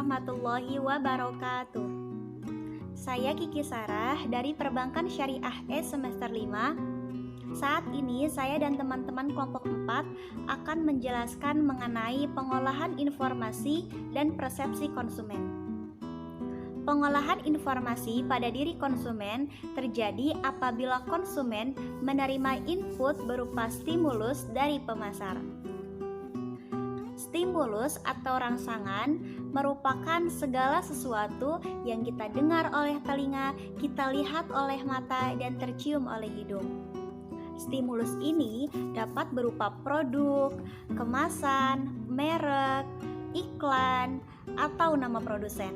warahmatullahi wabarakatuh. Saya Kiki Sarah dari Perbankan Syariah E semester 5. Saat ini saya dan teman-teman kelompok 4 akan menjelaskan mengenai pengolahan informasi dan persepsi konsumen. Pengolahan informasi pada diri konsumen terjadi apabila konsumen menerima input berupa stimulus dari pemasar. Stimulus atau rangsangan merupakan segala sesuatu yang kita dengar oleh telinga, kita lihat oleh mata, dan tercium oleh hidung. Stimulus ini dapat berupa produk, kemasan, merek, iklan, atau nama produsen.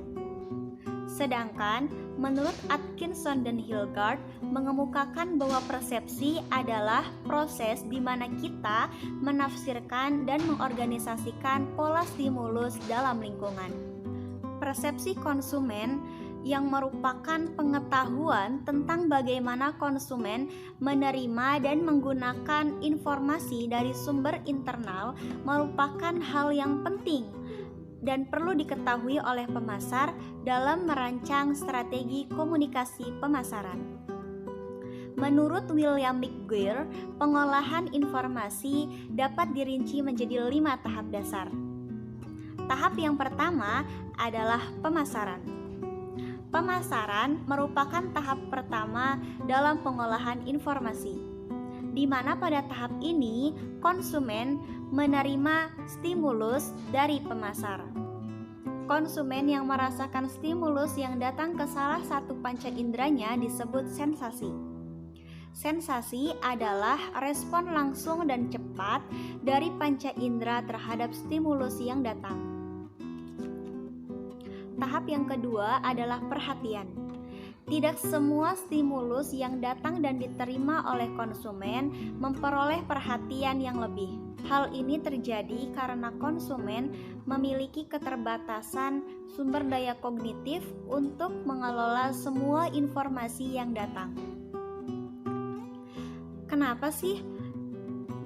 Sedangkan menurut Atkinson dan Hilgard mengemukakan bahwa persepsi adalah proses di mana kita menafsirkan dan mengorganisasikan pola stimulus dalam lingkungan. Persepsi konsumen yang merupakan pengetahuan tentang bagaimana konsumen menerima dan menggunakan informasi dari sumber internal merupakan hal yang penting dan perlu diketahui oleh pemasar dalam merancang strategi komunikasi pemasaran. Menurut William McGuire, pengolahan informasi dapat dirinci menjadi 5 tahap dasar. Tahap yang pertama adalah pemasaran. Pemasaran merupakan tahap pertama dalam pengolahan informasi, di mana pada tahap ini konsumen menerima stimulus dari pemasar. Konsumen yang merasakan stimulus yang datang ke salah satu panca inderanya disebut sensasi. Sensasi adalah respon langsung dan cepat dari panca indera terhadap stimulus yang datang. Tahap yang kedua adalah perhatian. Tidak semua stimulus yang datang dan diterima oleh konsumen memperoleh perhatian yang lebih. Hal ini terjadi karena konsumen memiliki keterbatasan sumber daya kognitif untuk mengelola semua informasi yang datang. Kenapa sih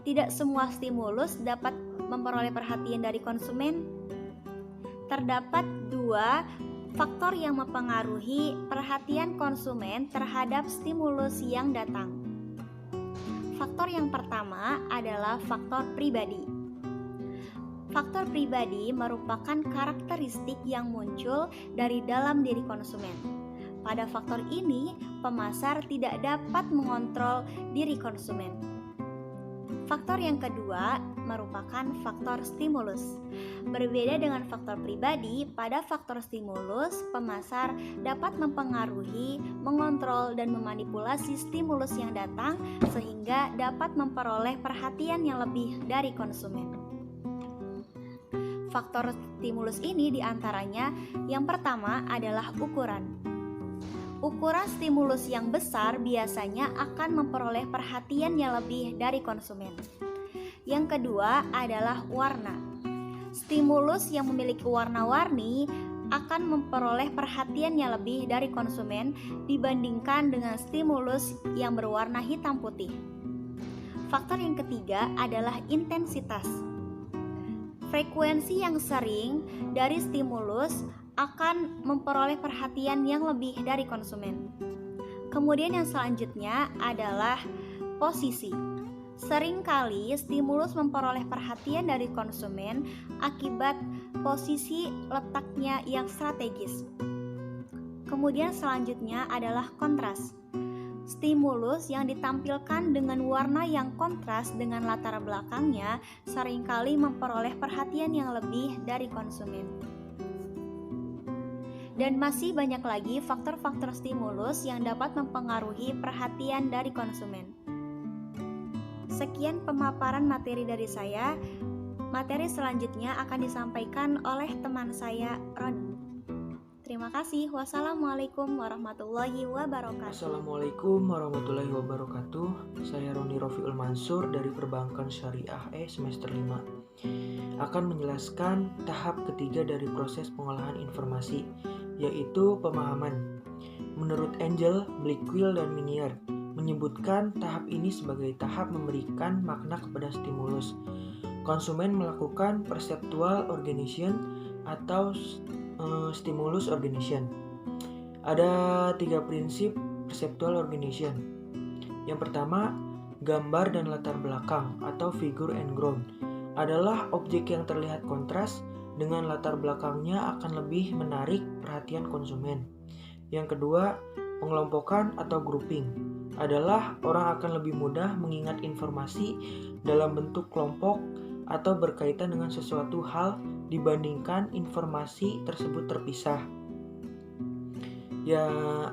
tidak semua stimulus dapat memperoleh perhatian dari konsumen? Terdapat 2 faktor yang mempengaruhi perhatian konsumen terhadap stimulus yang datang. Faktor yang pertama adalah faktor pribadi. Faktor pribadi merupakan karakteristik yang muncul dari dalam diri konsumen. Pada faktor ini, pemasar tidak dapat mengontrol diri konsumen. Faktor yang kedua merupakan faktor stimulus. Berbeda dengan faktor pribadi, pada faktor stimulus, pemasar dapat mempengaruhi, mengontrol, dan memanipulasi stimulus yang datang sehingga dapat memperoleh perhatian yang lebih dari konsumen. Faktor stimulus ini diantaranya yang pertama adalah ukuran. Ukuran stimulus yang besar biasanya akan memperoleh perhatian yang lebih dari konsumen. Yang kedua adalah warna. Stimulus yang memiliki warna-warni akan memperoleh perhatian yang lebih dari konsumen dibandingkan dengan stimulus yang berwarna hitam putih. Faktor yang ketiga adalah intensitas. Frekuensi yang sering dari stimulus akan memperoleh perhatian yang lebih dari konsumen. Kemudian yang selanjutnya adalah posisi. Seringkali stimulus memperoleh perhatian dari konsumen akibat posisi letaknya yang strategis. Kemudian selanjutnya adalah kontras. Stimulus yang ditampilkan dengan warna yang kontras dengan latar belakangnya seringkali memperoleh perhatian yang lebih dari konsumen. Dan masih banyak lagi faktor-faktor stimulus yang dapat mempengaruhi perhatian dari konsumen. Sekian pemaparan materi dari saya. Materi selanjutnya akan disampaikan oleh teman saya, Roni. Terima kasih. Wassalamualaikum warahmatullahi wabarakatuh. Assalamualaikum warahmatullahi wabarakatuh. Saya Roni Rofiul Mansur dari Perbankan Syariah E semester 5 akan menjelaskan tahap ketiga dari proses pengolahan informasi, yaitu pemahaman. Menurut Angel, Blackwell, dan Minier menyebutkan tahap ini sebagai tahap memberikan makna kepada stimulus. Konsumen melakukan perceptual organization atau Stimulus organization. Ada 3 prinsip perceptual organization. Yang pertama, gambar dan latar belakang atau figure and ground adalah objek yang terlihat kontras dengan latar belakangnya akan lebih menarik perhatian konsumen. Yang kedua, pengelompokan atau grouping adalah orang akan lebih mudah mengingat informasi dalam bentuk kelompok atau berkaitan dengan sesuatu hal dibandingkan informasi tersebut terpisah. Ya,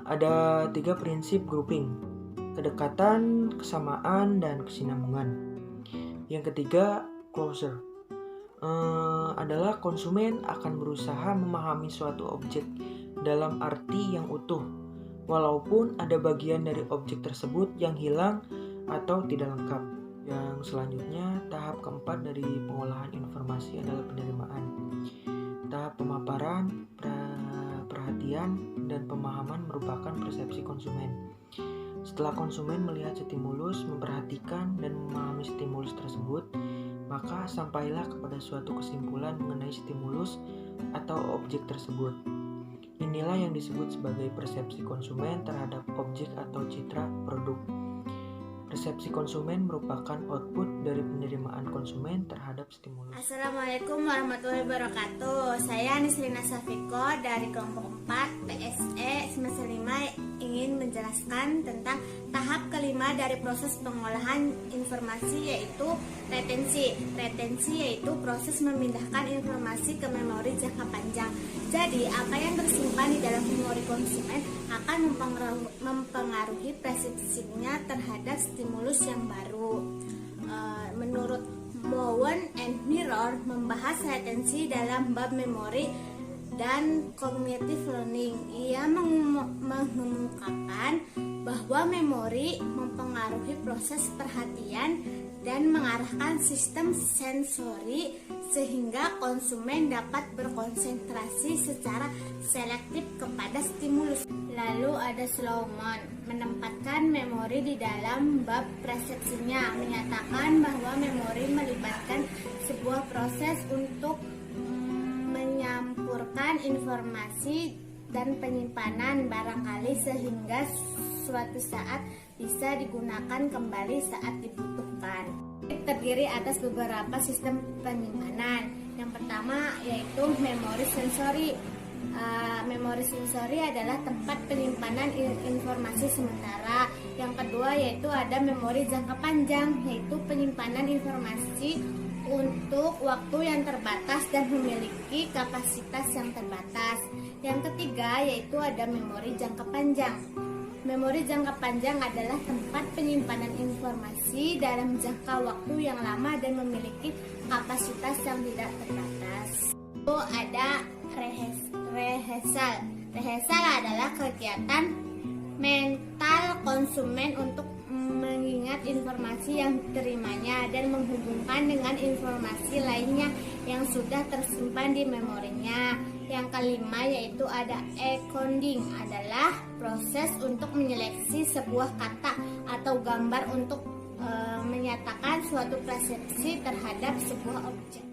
ada 3 prinsip grouping: kedekatan, kesamaan, dan kesinambungan. Yang ketiga, closure. Adalah konsumen akan berusaha memahami suatu objek dalam arti yang utuh, walaupun ada bagian dari objek tersebut yang hilang atau tidak lengkap. Yang selanjutnya, tahap keempat dari pengolahan informasi adalah penerimaan. Tahap pemaparan, perhatian, dan pemahaman merupakan persepsi konsumen. Setelah konsumen melihat stimulus, memperhatikan dan memahami stimulus tersebut, maka sampailah kepada suatu kesimpulan mengenai stimulus atau objek tersebut. Inilah yang disebut sebagai persepsi konsumen terhadap objek atau citra produk. Persepsi konsumen merupakan output dari penerimaan konsumen terhadap stimulus. Assalamualaikum warahmatullahi wabarakatuh. Saya Nisrina Safiko dari kelompok 4 PSE semester 5 ingin menjelaskan tentang tahap kelima dari proses pengolahan informasi, yaitu retensi. Retensi yaitu proses memindahkan informasi ke memori jangka panjang. Jadi, apa yang tersimpan di dalam memori konsumen akan mempengaruhi persepsinya terhadap stimulus yang baru. Menurut Bowen and Mirror membahas retensi dalam bab memori dan cognitive learning. Ia mengungkapkan bahwa memori mempengaruhi proses perhatian dan mengarahkan sistem sensori sehingga konsumen dapat berkonsentrasi secara selektif kepada stimulus. Lalu ada Sloman menempatkan memori di dalam bab persepsinya, menyatakan bahwa memori melibatkan sebuah proses untuk menyampurkan informasi dan penyimpanan barangkali sehingga suatu saat bisa digunakan kembali saat dibutuhkan. Terdiri atas beberapa sistem penyimpanan. Yang pertama yaitu memori sensori. Memori sensori adalah tempat penyimpanan informasi sementara. Yang kedua yaitu ada memori jangka panjang, yaitu penyimpanan informasi untuk waktu yang terbatas dan memiliki kapasitas yang terbatas. Yang ketiga yaitu ada memori jangka panjang. Memori jangka panjang adalah tempat penyimpanan informasi dalam jangka waktu yang lama dan memiliki kapasitas yang tidak terbatas. Lalu ada rehearsal. Rehearsal adalah kegiatan mental konsumen untuk mengingat informasi yang diterimanya dan menghubungkan dengan informasi lainnya yang sudah tersimpan di memorinya. Yang kelima yaitu ada encoding, adalah proses untuk menyeleksi sebuah kata atau gambar untuk menyatakan suatu persepsi terhadap sebuah objek.